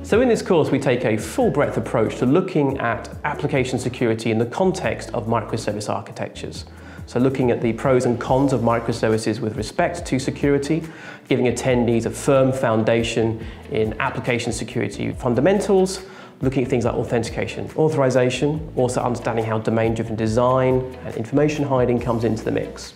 So in this course, we take a full breadth approach to looking at application security in the context of microservice architectures. So looking at the pros and cons of microservices with respect to security, giving attendees a firm foundation in application security fundamentals, looking at things like authentication, authorization, also understanding how domain-driven design and information hiding comes into the mix.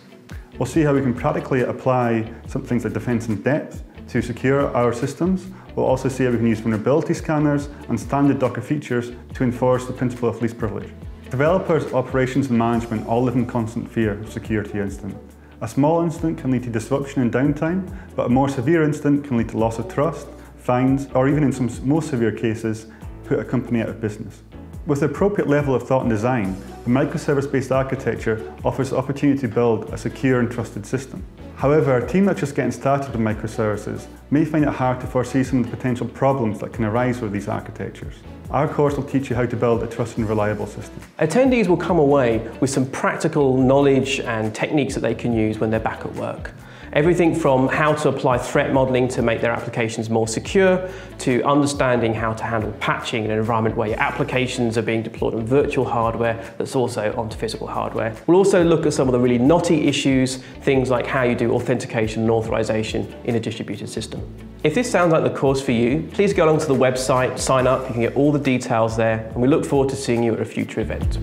We'll see how we can practically apply some things like defense in depth to secure our systems. We'll also see how we can use vulnerability scanners and standard Docker features to enforce the principle of least privilege. Developers, operations and management all live in constant fear of security incident. A small incident can lead to disruption and downtime, but a more severe incident can lead to loss of trust, fines, or even in some most severe cases, put a company out of business. With the appropriate level of thought and design, the microservice-based architecture offers the opportunity to build a secure and trusted system. However, a team that's just getting started with microservices may find it hard to foresee some of the potential problems that can arise with these architectures. Our course will teach you how to build a trusted and reliable system. Attendees will come away with some practical knowledge and techniques that they can use when they're back at work. Everything from how to apply threat modeling to make their applications more secure, to understanding how to handle patching in an environment where your applications are being deployed on virtual hardware that's also onto physical hardware. We'll also look at some of the really knotty issues, things like how you do authentication and authorization in a distributed system. If this sounds like the course for you, please go along to the website, sign up, you can get all the details there, and we look forward to seeing you at a future event.